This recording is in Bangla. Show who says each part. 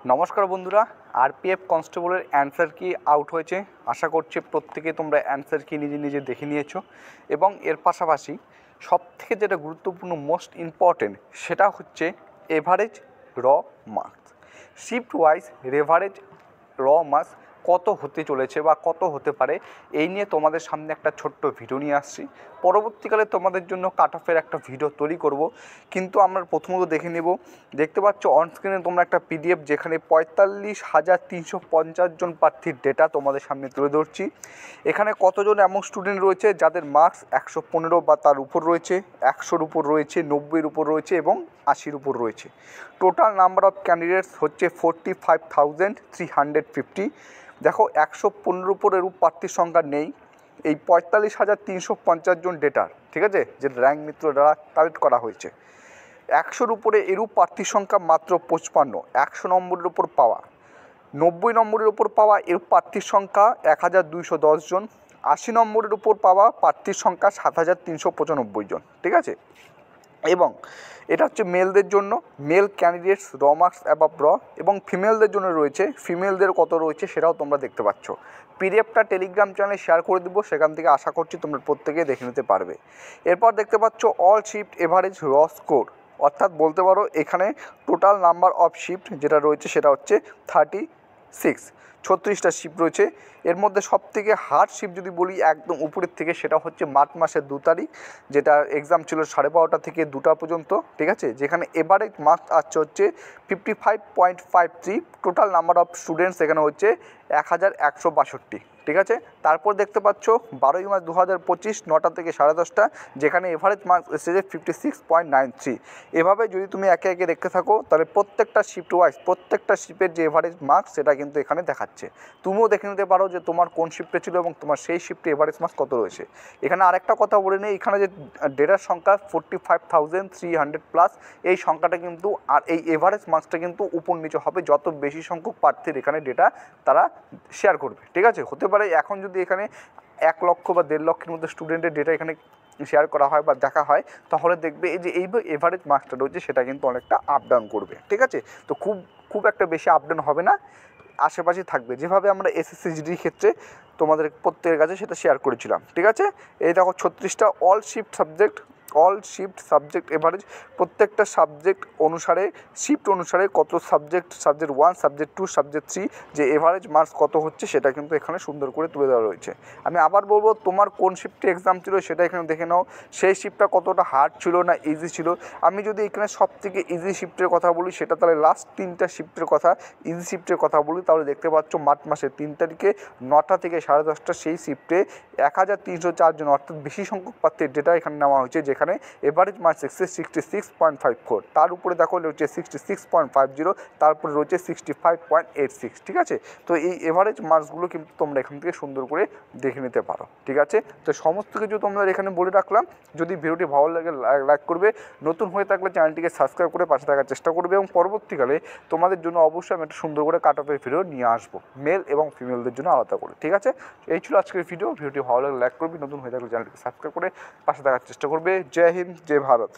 Speaker 1: নমস্কার বন্ধুরা, আরপিএফ কনস্টেবলের অ্যান্সার কি আউট হয়েছে। আশা করছি প্রত্যেকে তোমরা অ্যান্সার কি নিজে নিজে দেখে নিয়েছো এবং এর পাশাপাশি সবথেকে যেটা গুরুত্বপূর্ণ মোস্ট ইম্পর্টেন্ট সেটা হচ্ছে এভারেজ র মার্কস। শিফট ওয়াইজ এভারেজ র মার্কস কত হতে চলেছে বা কত হতে পারে এই নিয়ে তোমাদের সামনে একটা ছোট্ট ভিডিও নিয়ে আসছি। পরবর্তীকালে তোমাদের জন্য কাট অফের একটা ভিডিও তৈরি করব, কিন্তু আমরা প্রথমত দেখে নেব। দেখতে পাচ্ছ অনস্ক্রিনে তোমরা একটা পিডিএফ যেখানে 45,350 জন প্রার্থীর ডেটা তোমাদের সামনে তুলে ধরছি। এখানে কতজন এমন স্টুডেন্ট রয়েছে যাদের মার্কস 115 বা তার উপর রয়েছে, 100-র উপর রয়েছে, 90-এর উপর রয়েছে এবং 80-র উপর রয়েছে। টোটাল নাম্বার অফ ক্যান্ডিডেটস হচ্ছে 45,350। দেখো 115-র উপর এরূপ প্রার্থীর সংখ্যা নেই এই 45,350 জন ডেটার, ঠিক আছে, যে র্যাঙ্ক মিত্র দ্বারা কালেক্ট করা হয়েছে। 100-র উপরে এরূপ প্রার্থীর সংখ্যা মাত্র 55। 100 নম্বরের উপর পাওয়া, 90 নম্বরের উপর পাওয়া এরূপ প্রার্থীর সংখ্যা 1,210 জন। 80 নম্বরের উপর পাওয়া প্রার্থীর সংখ্যা 7,395 জন, ঠিক আছে। এবং এটা হচ্ছে মেলদের জন্য, মেল ক্যান্ডিডেটস র মার্কস অ্যাবাভ র, এবং ফিমেলদের জন্য রয়েছে, ফিমেলদের কত রয়েছে সেটাও তোমরা দেখতে পাচ্ছ। পিডিএফটা টেলিগ্রাম চ্যানেলে শেয়ার করে দেবো, সেখান থেকে আশা করছি তোমরা প্রত্যেকেই দেখে নিতে পারবে। এরপর দেখতে পাচ্ছ অল শিফট এভারেজ র স্কোর, অর্থাৎ বলতে পারো এখানে টোটাল নাম্বার অফ শিফট যেটা রয়েছে সেটা হচ্ছে 36। 36টা শিফট রয়েছে। এর মধ্যে সবথেকে হার্ড শিফট যদি বলি একদম উপরের থেকে, সেটা হচ্ছে মার্চ মাসের 2 তারিখ, যেটা এক্সাম ছিল 12:30 থেকে 2টা পর্যন্ত, ঠিক আছে। যেখানে এভারেজ মার্কস আসছে হচ্ছে 55.53। টোটাল নাম্বার অফ স্টুডেন্টস এখানে হচ্ছে 1,162, ঠিক আছে। তারপর দেখতে পাচ্ছ 12ই মার্চ 2025 9টা থেকে 10:30, যেখানে এভারেজ মার্কস এসেছে 56.93। এভাবে যদি তুমি একে একে দেখতে থাকো তাহলে প্রত্যেকটা শিফট ওয়াইজ প্রত্যেকটা শিফটের যে এভারেজ মার্কস সেটা কিন্তু এখানে দেখাচ্ছে। তুমিও দেখে নিতে পারো যে তোমার কোন শিফটে ছিল এবং তোমার সেই শিফটে এভারেজ মার্কস কত রয়েছে। এখানে আরেকটা কথা বলে নেই, এখানে যে ডেটার সংখ্যা 45,300+, এই সংখ্যাটা কিন্তু আর এই এভারেজ মার্কসটা কিন্তু উপর নিচে হবে যত বেশি সংখ্যক প্রার্থীর এখানে ডেটা তারা শেয়ার করবে, ঠিক আছে। হতে পারে এখন যদি এখানে 1 লক্ষ বা 1.5 লক্ষের মধ্যে স্টুডেন্টের ডেটা এখানে শেয়ার করা হয় বা দেখা হয়, তাহলে দেখবে এই যে এই এভারেজ মার্কসটা রয়েছে সেটা কিন্তু অনেকটা আপ ডাউন করবে, ঠিক আছে। তো খুব একটা বেশি আপ ডাউন হবে না, আশেপাশে থাকবে, যেভাবে আমরা এসএসসি জিডির ক্ষেত্রে তোমাদের প্রত্যেকের কাছে সেটা শেয়ার করেছিলাম, ঠিক আছে। এই দেখো 36টা অল শিফট সাবজেক্ট এভারেজ, প্রত্যেকটা সাবজেক্ট অনুসারে শিফট অনুসারে কত সাবজেক্ট 1, সাবজেক্ট 2, সাবজেক্ট 3 যে এভারেজ মার্কস কত হচ্ছে সেটা কিন্তু এখানে সুন্দর করে তুলে দেওয়া রয়েছে। আমি আবার বলবো, তোমার কোন শিফটে এক্সাম ছিল সেটা এখানে দেখে নাও, সেই শিফটটা কতটা হার্ড ছিল না ইজি ছিল। আমি যদি এখানে সবথেকে ইজি শিফটের কথা বলি সেটা তাহলে লাস্ট 3টা শিফটের কথা, ইজি শিফটের কথা বলি, তাহলে দেখতে পাচ্ছ মার্চ মাসের 3 তারিখে 9টা থেকে 10:30 সেই শিফটে 1,304 জন, অর্থাৎ বেশি সংখ্যক প্রার্থীর ডেটা এখানে নেওয়া হয়েছে, যেখানে এভারেজ মার্কস এসেছে 66.54। তার উপরে দেখো রয়েছে 66.50, তারপরে রয়েছে 65.86, ঠিক আছে। তো এই এভারেজ মার্কসগুলো কিন্তু তোমরা এখান থেকে সুন্দর করে দেখে নিতে পারো, ঠিক আছে। তো সমস্ত কিছু তোমরা এখানে বলে রাখলাম। যদি ভিডিওটি ভালো লাগে লাইক করবে, নতুন হয়ে থাকলে চ্যানেলটিকে সাবস্ক্রাইব করে পাশে থাকার চেষ্টা করবে, এবং পরবর্তীকালে তোমাদের জন্য অবশ্যই আমি একটা সুন্দর করে কাট অফের ভিডিও নিয়ে আসবো, মেল এবং ফিমেলদের জন্য আলাদা করে, ঠিক আছে। এই ছিল আজকের ভিডিওটি ভালো লাগলে লাইক করবি, নতুন হয়ে থাকলে চ্যানেলটিকে সাবস্ক্রাইব করে পাশে থাকার চেষ্টা করবে। জয় হিন্দ, জয় ভারত।